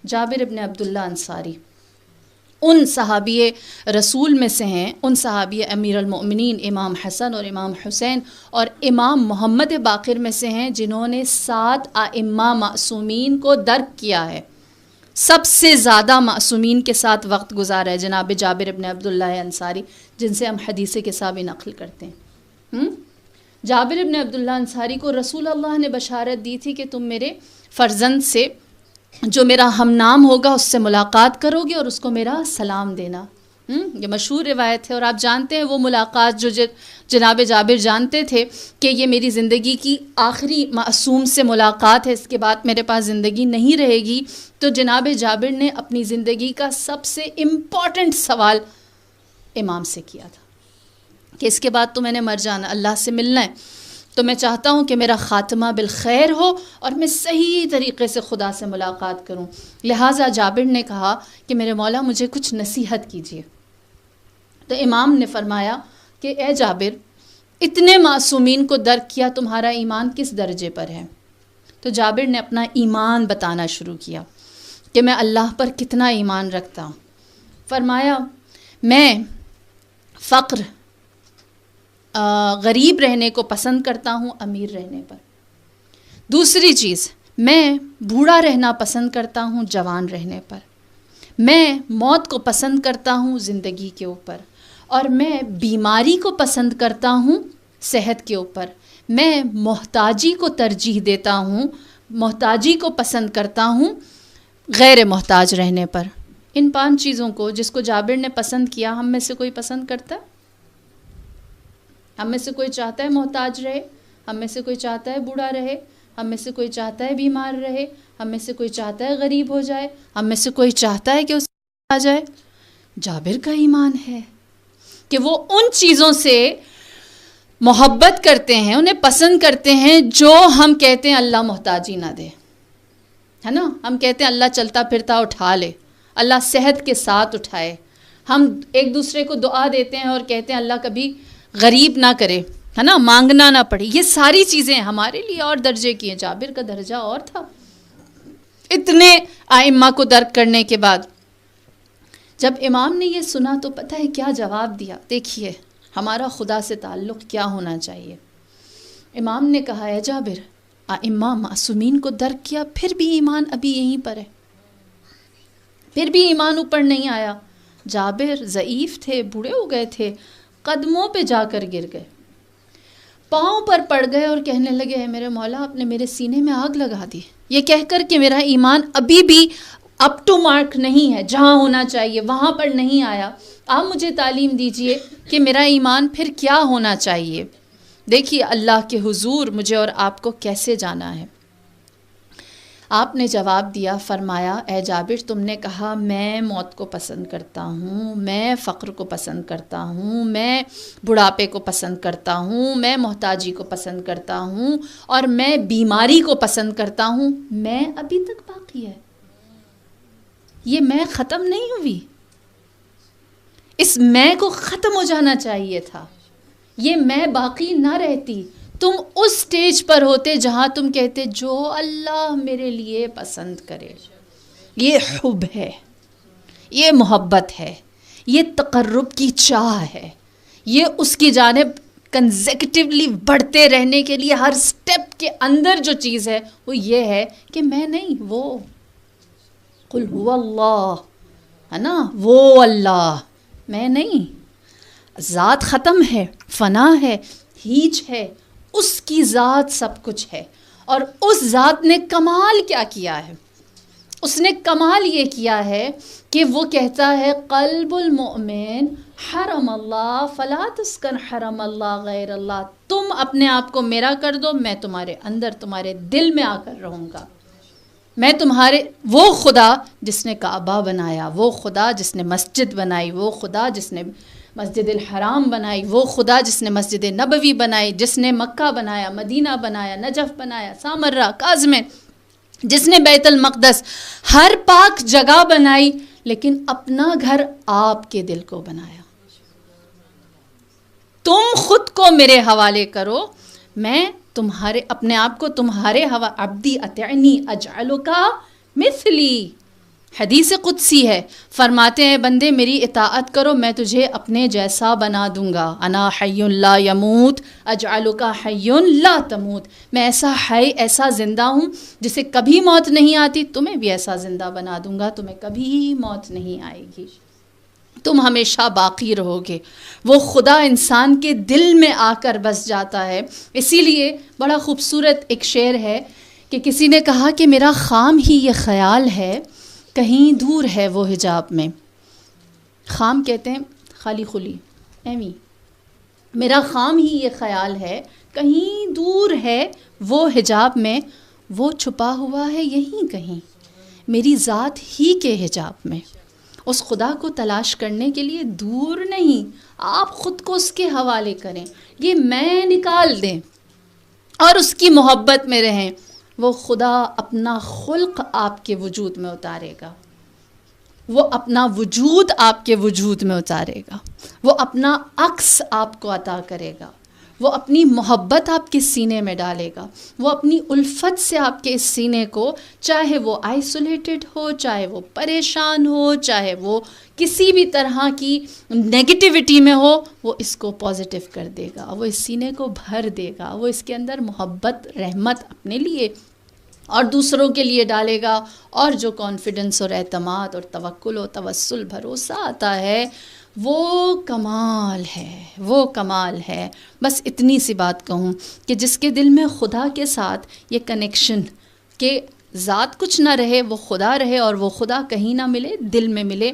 جابر ابن عبداللہ انصاری ان صحابی رسول میں سے ہیں، ان صحابی امیر المؤمنین امام حسن اور امام حسین اور امام محمد باقر میں سے ہیں جنہوں نے 7 ائمہ معصومین کو درک کیا ہے. سب سے زیادہ معصومین کے ساتھ وقت گزارا ہے جناب جابر ابن عبداللہ انصاری، جن سے ہم حدیث کسا بھی نقل کرتے ہیں. جابر ابن عبداللہ انصاری کو رسول اللہ نے بشارت دی تھی کہ تم میرے فرزند سے جو میرا ہم نام ہوگا اس سے ملاقات کرو گے اور اس کو میرا سلام دینا. یہ مشہور روایت ہے، اور آپ جانتے ہیں وہ ملاقات جو جناب جابر جانتے تھے کہ یہ میری زندگی کی آخری معصوم سے ملاقات ہے، اس کے بعد میرے پاس زندگی نہیں رہے گی. تو جناب جابر نے اپنی زندگی کا سب سے امپورٹنٹ سوال امام سے کیا تھا کہ اس کے بعد تو میں نے مر جانا، اللہ سے ملنا ہے، تو میں چاہتا ہوں کہ میرا خاتمہ بالخیر ہو اور میں صحیح طریقے سے خدا سے ملاقات کروں. لہٰذا جابر نے کہا کہ میرے مولا مجھے کچھ نصیحت کیجیے. تو امام نے فرمایا کہ اے جابر، اتنے معصومین کو درک کیا، تمہارا ایمان کس درجے پر ہے؟ تو جابر نے اپنا ایمان بتانا شروع کیا کہ میں اللہ پر کتنا ایمان رکھتا ہوں. فرمایا میں فقر غریب رہنے کو پسند کرتا ہوں امیر رہنے پر. دوسری چیز، میں بوڑھا رہنا پسند کرتا ہوں جوان رہنے پر. میں موت کو پسند کرتا ہوں زندگی کے اوپر، اور میں بیماری کو پسند کرتا ہوں صحت کے اوپر. میں محتاجی کو ترجیح دیتا ہوں، محتاجی کو پسند کرتا ہوں غیر محتاج رہنے پر. ان 5 چیزوں کو جس کو جابر نے پسند کیا، ہم میں سے کوئی پسند کرتا ہے؟ ہم میں سے کوئی چاہتا ہے محتاج رہے؟ ہم میں سے کوئی چاہتا ہے بوڑھا رہے؟ ہم میں سے کوئی چاہتا ہے بیمار رہے؟ ہم میں سے کوئی چاہتا ہے غریب ہو جائے؟ ہم میں سے کوئی چاہتا ہے کہ اس آ جائے؟ جابر کا ایمان ہے کہ وہ ان چیزوں سے محبت کرتے ہیں، انہیں پسند کرتے ہیں جو ہم کہتے ہیں اللہ محتاجی نہ دے، ہے نا. ہم کہتے ہیں اللہ چلتا پھرتا اٹھا لے، اللہ صحت کے ساتھ اٹھائے. ہم ایک دوسرے کو دعا دیتے ہیں اور کہتے ہیں اللہ کبھی غریب نہ کرے، ہے نا، مانگنا نہ پڑے. یہ ساری چیزیں ہمارے لیے اور درجے کی ہیں، جابر کا درجہ اور تھا. اتنے ائمہ کو درک کرنے کے بعد جب امام نے یہ سنا تو پتہ ہے کیا جواب دیا؟ دیکھیے ہمارا خدا سے تعلق کیا ہونا چاہیے. امام نے کہا ہے جابر، ائمہ معصومین کو درک کیا، پھر بھی ایمان ابھی یہیں پر ہے، پھر بھی ایمان اوپر نہیں آیا. جابر ضعیف تھے، بوڑھے ہو گئے تھے، قدموں پہ جا کر گر گئے، پاؤں پر پڑ گئے اور کہنے لگے اے میرے مولا آپ نے میرے سینے میں آگ لگا دی، یہ کہہ کر کہ میرا ایمان ابھی بھی اپ ٹو مارک نہیں ہے، جہاں ہونا چاہیے وہاں پر نہیں آیا. آپ مجھے تعلیم دیجئے کہ میرا ایمان پھر کیا ہونا چاہیے. دیکھیے اللہ کے حضور مجھے اور آپ کو کیسے جانا ہے. آپ نے جواب دیا، فرمایا اے جابر تم نے کہا میں موت کو پسند کرتا ہوں، میں فقر کو پسند کرتا ہوں، میں بڑھاپے کو پسند کرتا ہوں، میں محتاجی کو پسند کرتا ہوں، اور میں بیماری کو پسند کرتا ہوں. میں ابھی تک باقی ہے، یہ میں ختم نہیں ہوئی. اس میں کو ختم ہو جانا چاہیے تھا، یہ میں باقی نہ رہتی. تم اس سٹیج پر ہوتے جہاں تم کہتے جو اللہ میرے لیے پسند کرے. یہ حب ہے، یہ محبت ہے، یہ تقرب کی چاہ ہے، یہ اس کی جانب کنزیکٹیولی بڑھتے رہنے کے لیے ہر سٹیپ کے اندر جو چیز ہے وہ یہ ہے کہ میں نہیں، وہ قل هو اللہ ہے نا، وہ اللہ، میں نہیں. ذات ختم ہے، فنا ہے، ہیچ ہے، اس کی ذات سب کچھ ہے. اور اس ذات نے کمال کیا کیا ہے؟ اس نے کمال یہ کیا ہے کہ وہ کہتا ہے قلب المؤمن حرم اللہ فلا تسکن حرم اللہ غیر اللہ. تم اپنے آپ کو میرا کر دو، میں تمہارے اندر تمہارے دل میں آ کر رہوں گا. میں تمہارے وہ خدا جس نے کعبہ بنایا، وہ خدا جس نے مسجد بنائی، وہ خدا جس نے مسجد الحرام بنائی، وہ خدا جس نے مسجد نبوی بنائی، جس نے مکہ بنایا، مدینہ بنایا، نجف بنایا، سامرہ، کاظم، جس نے بیت المقدس، ہر پاک جگہ بنائی، لیکن اپنا گھر آپ کے دل کو بنایا. تم خود کو میرے حوالے کرو، میں اپنے آپ کو تمہارے عبدی اطعنی اجعلک مثلی، حدیث قدسی ہے، فرماتے ہیں بندے میری اطاعت کرو میں تجھے اپنے جیسا بنا دوں گا، انا حی لا یموت اجعلک حی لا تموت، میں ایسا حی، ایسا زندہ ہوں جسے کبھی موت نہیں آتی، تمہیں بھی ایسا زندہ بنا دوں گا، تمہیں کبھی موت نہیں آئے گی، تم ہمیشہ باقی رہو گے۔ وہ خدا انسان کے دل میں آ کر بس جاتا ہے۔ اسی لیے بڑا خوبصورت ایک شعر ہے کہ کسی نے کہا کہ میرا خام ہی یہ خیال ہے کہیں دور ہے وہ حجاب میں، خام کہتے ہیں خالی خلی، ایویں میرا خام ہی یہ خیال ہے کہیں دور ہے وہ حجاب میں، وہ چھپا ہوا ہے یہیں کہیں میری ذات ہی کے حجاب میں۔ اس خدا کو تلاش کرنے کے لیے دور نہیں، آپ خود کو اس کے حوالے کریں، یہ میں نکال دیں اور اس کی محبت میں رہیں، وہ خدا اپنا خلق آپ کے وجود میں اتارے گا، وہ اپنا وجود آپ کے وجود میں اتارے گا، وہ اپنا عکس آپ کو عطا کرے گا، وہ اپنی محبت آپ کے سینے میں ڈالے گا، وہ اپنی الفت سے آپ کے اس سینے کو، چاہے وہ آئسولیٹڈ ہو، چاہے وہ پریشان ہو، چاہے وہ کسی بھی طرح کی نیگیٹیوٹی میں ہو، وہ اس کو پازیٹیو کر دے گا، وہ اس سینے کو بھر دے گا، وہ اس کے اندر محبت، رحمت اپنے لیے اور دوسروں کے لیے ڈالے گا، اور جو کانفیڈنس اور اعتماد اور توکل و توسل بھروسہ آتا ہے وہ کمال ہے، وہ کمال ہے۔ بس اتنی سی بات کہوں کہ جس کے دل میں خدا کے ساتھ یہ کنیکشن کہ ذات کچھ نہ رہے وہ خدا رہے، اور وہ خدا کہیں نہ ملے دل میں ملے،